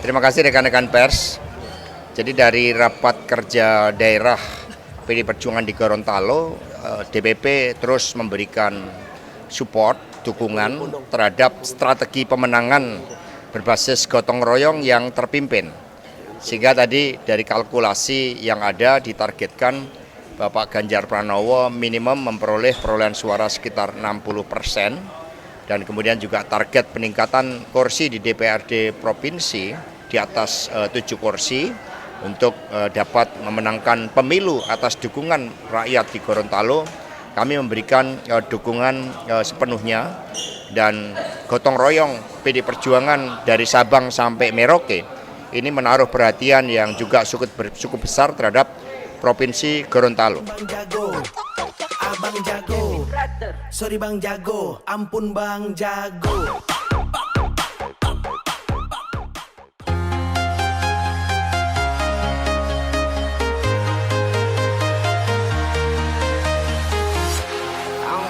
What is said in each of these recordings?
Terima kasih rekan-rekan pers. Jadi dari rapat kerja daerah PD Perjuangan di Gorontalo, DPP terus memberikan support, dukungan terhadap strategi pemenangan berbasis gotong royong yang terpimpin. Sehingga tadi dari kalkulasi yang ada ditargetkan Bapak Ganjar Pranowo minimum memperoleh perolehan suara sekitar 60%, dan kemudian juga target peningkatan kursi di DPRD provinsi di atas 7 kursi untuk dapat memenangkan pemilu atas dukungan rakyat di Gorontalo. Kami memberikan dukungan sepenuhnya, dan gotong royong PD Perjuangan dari Sabang sampai Merauke ini menaruh perhatian yang juga cukup besar terhadap Provinsi Gorontalo. Abang jago, sorry Bang Jago, ampun Bang Jago.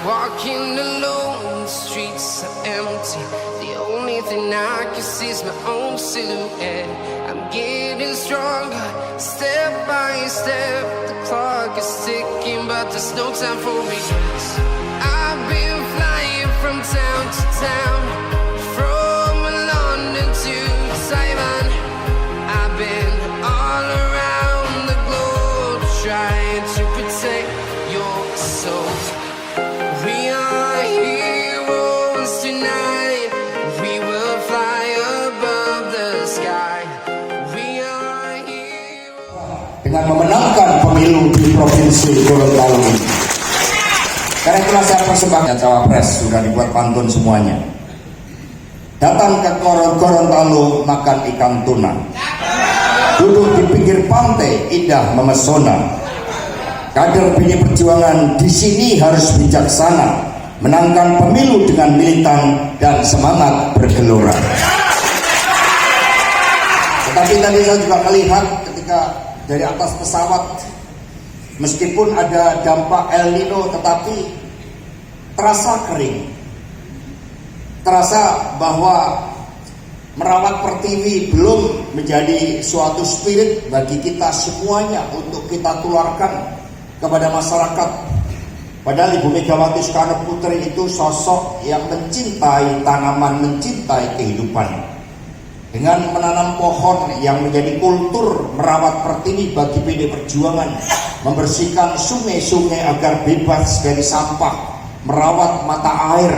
Walking alone, the streets are empty. The only thing I can see is my own silhouette. I'm getting stronger, step by step. The clock is ticking, but there's no time for me. I've been flying from town to town, from London to Taiwan. I've been all around the globe, trying to protect your soul. We are heroes tonight. We will fly above the sky. We are heroes. Dengan memenangkan pemilu di Provinsi Gorontalo ini. Karena itulah saya persembahkan cawapres, sudah dibuat pantun semuanya. Datang ke Gorontalo makan ikan tuna. Duduk di pinggir pantai indah memesona. Kader PD Perjuangan di sini harus bijaksana, menangkan pemilu dengan militan dan semangat bergelora. Tetapi tadi saya juga melihat ketika dari atas pesawat, meskipun ada dampak El Nino, tetapi terasa kering. Terasa bahwa merawat Pertiwi belum menjadi suatu spirit bagi kita semuanya untuk kita tularkan kepada masyarakat. Padahal Ibu Megawati Soekarno Putri itu sosok yang mencintai tanaman, mencintai kehidupan. Dengan menanam pohon yang menjadi kultur merawat Pertiwi bagi PD Perjuangan, membersihkan sungai-sungai agar bebas dari sampah, merawat mata air,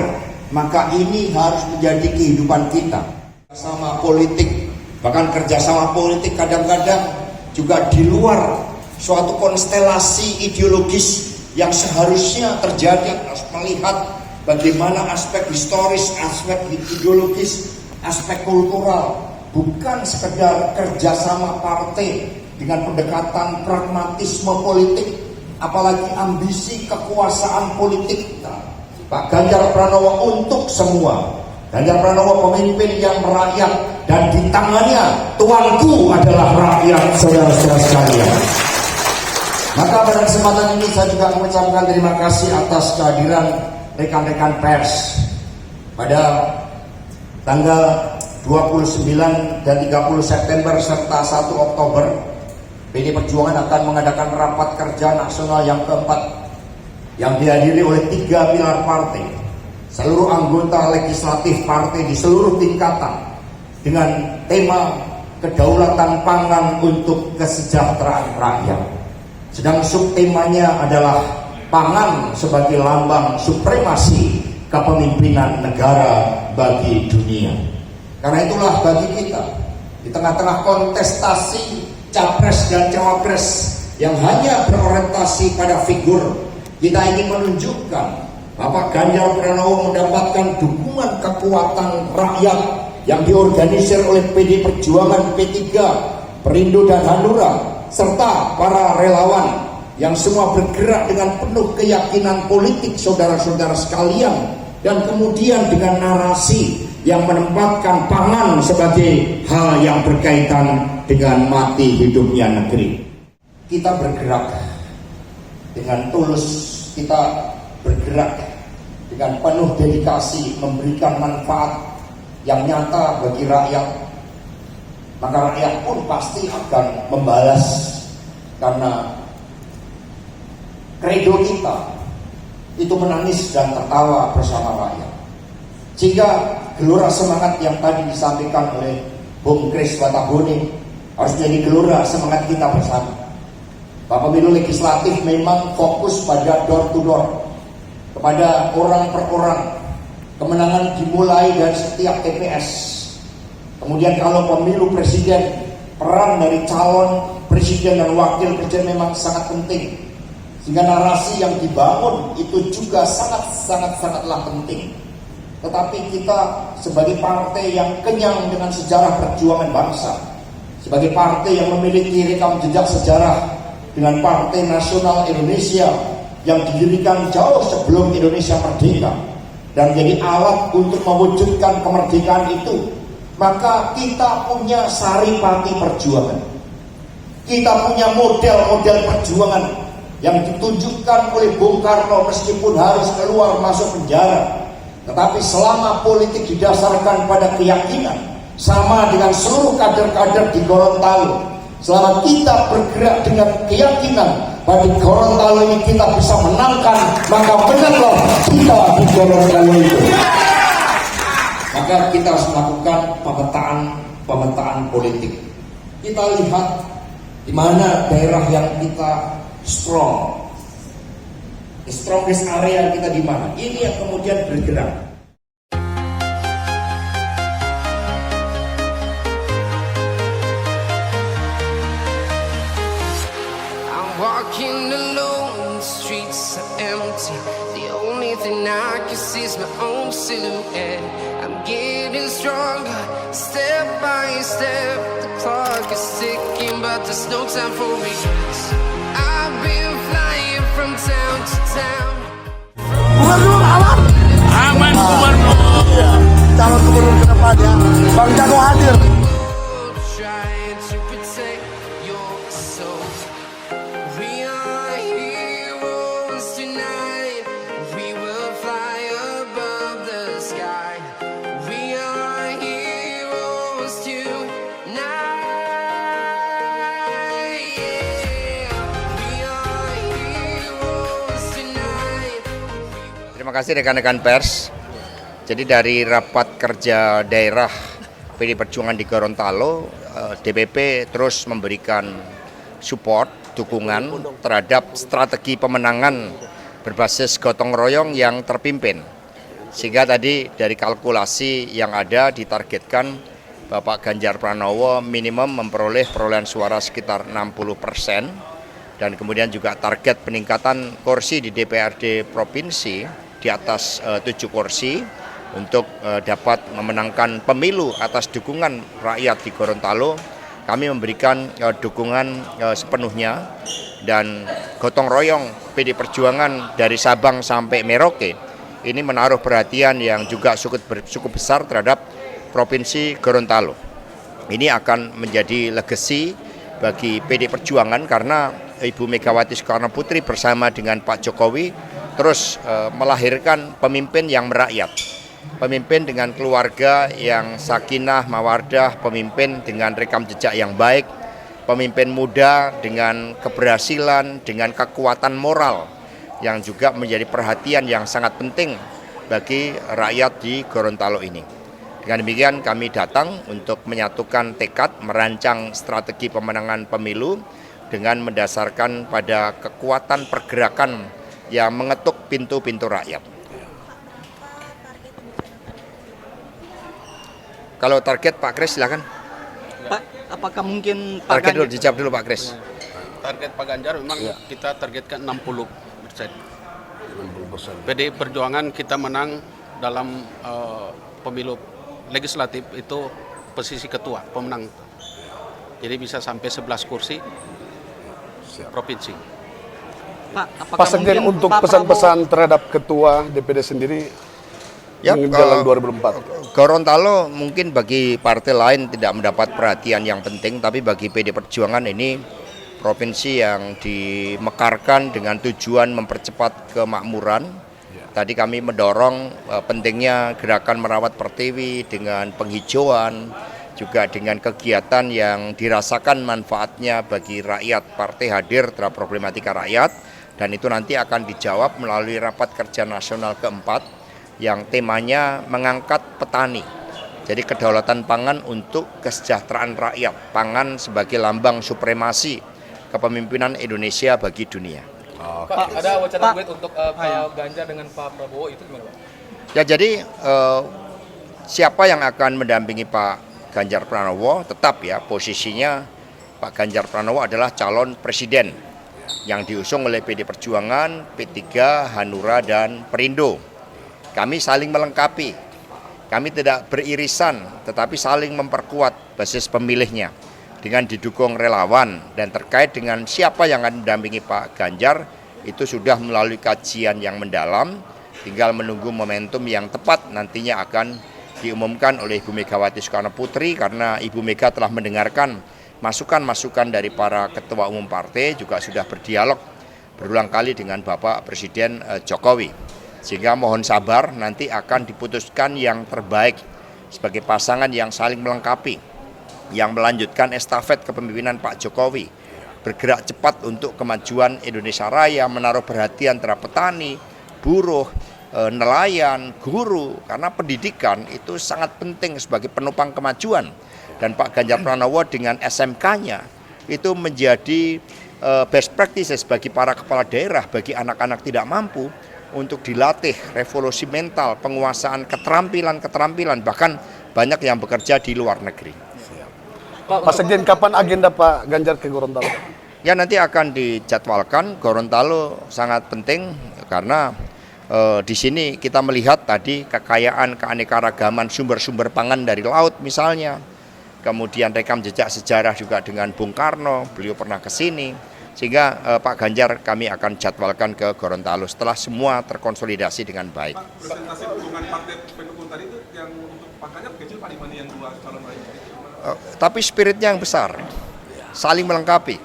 maka ini harus menjadi kehidupan kita. Sama politik, bahkan kerjasama politik kadang-kadang juga di luar suatu konstelasi ideologis yang seharusnya terjadi. Harus melihat bagaimana aspek historis, aspek ideologis, aspek kultural, bukan sekedar kerjasama partai dengan pendekatan pragmatisme politik, apalagi ambisi kekuasaan politik. Pak Ganjar Pranowo untuk semua. Ganjar Pranowo pemimpin yang merakyat, dan di tangannya tuanku adalah rakyat, saudara-saudara sekalian. Maka pada kesempatan ini saya juga mengucapkan terima kasih atas kehadiran rekan-rekan pers. Pada tanggal 29 dan 30 September serta 1 Oktober, PD Perjuangan akan mengadakan rapat kerja nasional yang keempat yang dihadiri oleh 3 pilar partai, seluruh anggota legislatif partai di seluruh tingkatan, dengan tema kedaulatan pangan untuk kesejahteraan rakyat. Sedang subtemanya adalah pangan sebagai lambang supremasi kepemimpinan negara bagi dunia. Karena itulah bagi kita, di tengah-tengah kontestasi capres dan cawapres yang hanya berorientasi pada figur, kita ingin menunjukkan Bapak Ganjar Pranowo mendapatkan dukungan kekuatan rakyat yang diorganisir oleh PD Perjuangan, P3, Perindo dan Hanura, serta para relawan yang semua bergerak dengan penuh keyakinan politik, saudara-saudara sekalian, dan kemudian dengan narasi yang menempatkan pangan sebagai hal yang berkaitan dengan mati hidupnya negeri. Kita bergerak dengan tulus, kita bergerak dengan penuh dedikasi memberikan manfaat yang nyata bagi rakyat. maka rakyat pun pasti akan membalas, karena kredo kita itu menangis dan tertawa bersama rakyat. Sehingga gelora semangat yang tadi disampaikan oleh Bung Kris Watagone harus menjadi gelora semangat kita bersama. Pemilu legislatif memang fokus pada door to door, kepada orang per orang. Kemenangan dimulai dari setiap TPS. Kemudian kalau pemilu presiden, peran dari calon presiden dan wakil presiden memang sangat penting. Sehingga narasi yang dibangun itu juga sangatlah penting. Tetapi kita sebagai partai yang kenyang dengan sejarah perjuangan bangsa, sebagai partai yang memiliki rekam jejak sejarah dengan Partai Nasional Indonesia yang didirikan jauh sebelum Indonesia merdeka dan menjadi alat untuk mewujudkan kemerdekaan itu, maka kita punya saripati perjuangan. Kita punya model-model perjuangan yang ditunjukkan oleh Bung Karno meskipun harus keluar masuk penjara. Tetapi selama politik didasarkan pada keyakinan, sama dengan seluruh kader-kader di Gorontalo, selama kita bergerak dengan keyakinan bahwa di Gorontalo ini kita bisa menangkan, maka benarlah kita di Gorontalo itu. Maka kita harus melakukan pemetaan politik. Kita lihat di mana daerah yang kita strong, the strongest area kita di mana. Ini yang kemudian bergerak. Walking alone, the streets are empty. The only thing I can see is my own silhouette. I'm getting stronger, step by step. The clock is ticking, but there's no time for me. I've been flying from town to town. Aman gubernur. Calon gubernur ke depan ya. Bang Jago hadir. Trying to protect your soul. We are heroes tonight. We will fly above the sky. We are heroes tonight. Yeah. We are heroes tonight. Terima kasih rekan-rekan pers. Jadi dari rapat kerja daerah PD Perjuangan di Gorontalo, DPP terus memberikan support, dukungan terhadap strategi pemenangan berbasis gotong royong yang terpimpin. Sehingga tadi dari kalkulasi yang ada ditargetkan Bapak Ganjar Pranowo minimum memperoleh perolehan suara sekitar 60%, dan kemudian juga target peningkatan kursi di DPRD provinsi di atas 7 kursi untuk dapat memenangkan pemilu atas dukungan rakyat di Gorontalo. Kami memberikan dukungan sepenuhnya, dan gotong royong PD Perjuangan dari Sabang sampai Merauke ini menaruh perhatian yang juga cukup besar terhadap Provinsi Gorontalo. Ini akan menjadi legacy bagi PD Perjuangan karena Ibu Megawati Soekarno Putri bersama dengan Pak Jokowi terus melahirkan pemimpin yang merakyat. Pemimpin dengan keluarga yang sakinah, mawardah, pemimpin dengan rekam jejak yang baik, pemimpin muda dengan keberhasilan, dengan kekuatan moral yang juga menjadi perhatian yang sangat penting bagi rakyat di Gorontalo ini. Dengan demikian kami datang untuk menyatukan tekad merancang strategi pemenangan pemilu dengan mendasarkan pada kekuatan pergerakan yang mengetuk pintu-pintu rakyat. Kalau target Pak Kris silakan. Pak, apakah mungkin Pak Target dulu, Ganjar? dijawab dulu Pak Kris. Target Pak Ganjar memang kita targetkan 60%. PDI Perjuangan kita menang dalam pemilu legislatif itu posisi ketua, pemenang. Jadi bisa sampai 11 kursi provinsi. Pak, apakah Pak Sekjen, mungkin untuk Pak pesan-pesan terhadap ketua DPD sendiri menjelang 2024. Gorontalo mungkin bagi partai lain tidak mendapat perhatian yang penting, tapi bagi PD Perjuangan ini provinsi yang dimekarkan dengan tujuan mempercepat kemakmuran. Tadi kami mendorong pentingnya gerakan merawat pertiwi dengan penghijauan, juga dengan kegiatan yang dirasakan manfaatnya bagi rakyat. Partai hadir terhadap problematika rakyat, dan itu nanti akan dijawab melalui rapat kerja nasional keempat yang temanya mengangkat petani. Jadi kedaulatan pangan untuk kesejahteraan rakyat, pangan sebagai lambang supremasi kepemimpinan Indonesia bagi dunia. Pak, ada wacana duet untuk Pak Ganjar dengan Pak Prabowo, itu gimana Pak? Ya, jadi siapa yang akan mendampingi Pak Ganjar Pranowo, tetap ya posisinya Pak Ganjar Pranowo adalah calon presiden yang diusung oleh PD Perjuangan, P3, Hanura, dan Perindo. Kami saling melengkapi, kami tidak beririsan tetapi saling memperkuat basis pemilihnya dengan didukung relawan. Dan terkait dengan siapa yang akan mendampingi Pak Ganjar, itu sudah melalui kajian yang mendalam, tinggal menunggu momentum yang tepat nantinya akan diumumkan oleh Ibu Megawati Soekarno Putri, karena Ibu Mega telah mendengarkan masukan-masukan dari para ketua umum partai, juga sudah berdialog berulang kali dengan Bapak Presiden Jokowi. Sehingga mohon sabar, nanti akan diputuskan yang terbaik sebagai pasangan yang saling melengkapi, yang melanjutkan estafet kepemimpinan Pak Jokowi, bergerak cepat untuk kemajuan Indonesia Raya, menaruh perhatian terhadap petani, buruh, nelayan, guru, karena pendidikan itu sangat penting sebagai penopang kemajuan. Dan Pak Ganjar Pranowo dengan SMK-nya itu menjadi best practices bagi para kepala daerah, bagi anak-anak tidak mampu, untuk dilatih revolusi mental, penguasaan keterampilan, bahkan banyak yang bekerja di luar negeri. Pak Sekjen, kapan agenda Pak Ganjar ke Gorontalo? Ya, nanti akan dijadwalkan. Gorontalo sangat penting karena di sini kita melihat tadi kekayaan keanekaragaman sumber-sumber pangan dari laut misalnya. Kemudian rekam jejak sejarah juga dengan Bung Karno, beliau pernah ke sini. Sehingga Pak Ganjar kami akan jadwalkan ke Gorontalo setelah semua terkonsolidasi dengan baik. Presentasi dukungan partai pendukung tadi itu yang untuk Pak Ganjar kecil Pak Dimana yang dua calon lain? Tapi spiritnya yang besar, saling melengkapi.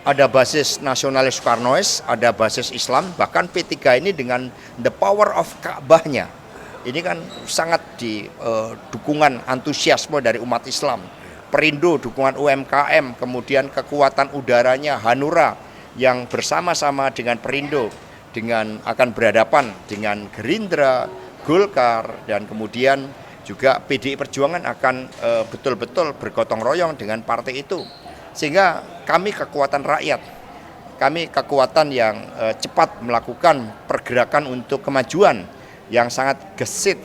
Ada basis nasionalis Soekarnois, ada basis Islam, bahkan P3 ini dengan the power of Ka'bahnya. Ini kan sangat di dukungan antusiasme dari umat Islam. Perindo dukungan UMKM, kemudian kekuatan udaranya Hanura yang bersama-sama dengan Perindo dengan akan berhadapan dengan Gerindra, Golkar, dan kemudian juga PDI Perjuangan akan betul-betul bergotong royong dengan partai itu. Sehingga kami kekuatan rakyat, kami kekuatan yang cepat melakukan pergerakan untuk kemajuan yang sangat gesit.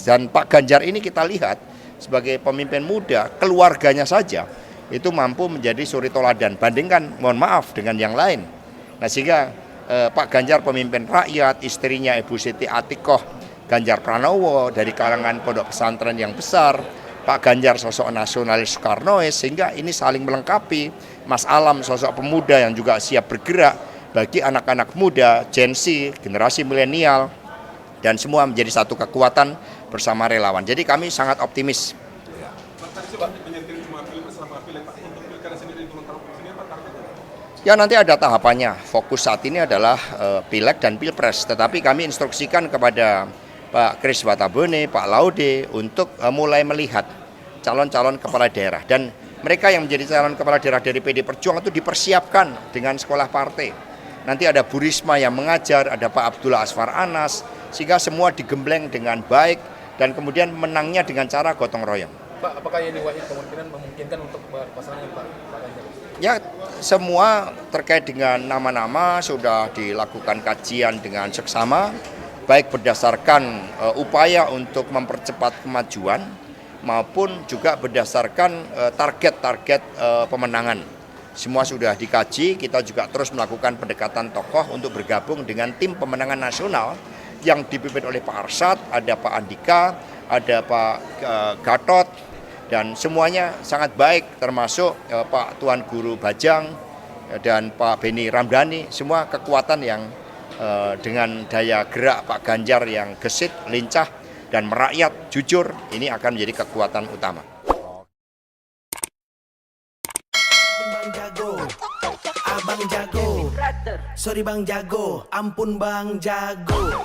Dan Pak Ganjar ini kita lihat sebagai pemimpin muda, keluarganya saja itu mampu menjadi suri toladan. Bandingkan, mohon maaf, dengan yang lain. Nah, sehingga Pak Ganjar pemimpin rakyat, istrinya Ibu Siti Atikoh Ganjar Pranowo dari kalangan pondok pesantren yang besar, Pak Ganjar sosok nasionalis Soekarnois, sehingga ini saling melengkapi. Mas Alam sosok pemuda yang juga siap bergerak bagi anak-anak muda, Gen Z, generasi milenial, dan semua menjadi satu kekuatan bersama relawan. Jadi kami sangat optimis. Ya, nanti ada tahapannya. Fokus saat ini adalah Pileg dan Pilpres, tetapi kami instruksikan kepada Pak Kris Watabone, Pak Laude untuk mulai melihat calon-calon kepala daerah. Dan mereka yang menjadi calon kepala daerah dari PD Perjuangan itu dipersiapkan dengan sekolah partai. Nanti ada Bu Risma yang mengajar, ada Pak Abdullah Asfar Anas, sehingga semua digembleng dengan baik dan kemudian menangnya dengan cara gotong royong. Pak, apakah Yeni Wahid kemungkinan memungkinkan untuk berpasangan dengan Pak Ganjar? Ya, semua terkait dengan nama-nama sudah dilakukan kajian dengan seksama, baik berdasarkan upaya untuk mempercepat kemajuan maupun juga berdasarkan target-target pemenangan. Semua sudah dikaji, kita juga terus melakukan pendekatan tokoh untuk bergabung dengan tim pemenangan nasional yang dipimpin oleh Pak Arsyad, ada Pak Andika, ada Pak Gatot, dan semuanya sangat baik, termasuk Pak Tuan Guru Bajang dan Pak Beni Ramdhani, semua kekuatan yang dengan daya gerak Pak Ganjar yang gesit, lincah, dan merakyat, jujur, ini akan menjadi kekuatan utama. Bang jago, abang jago, sorry bang jago, ampun bang jago.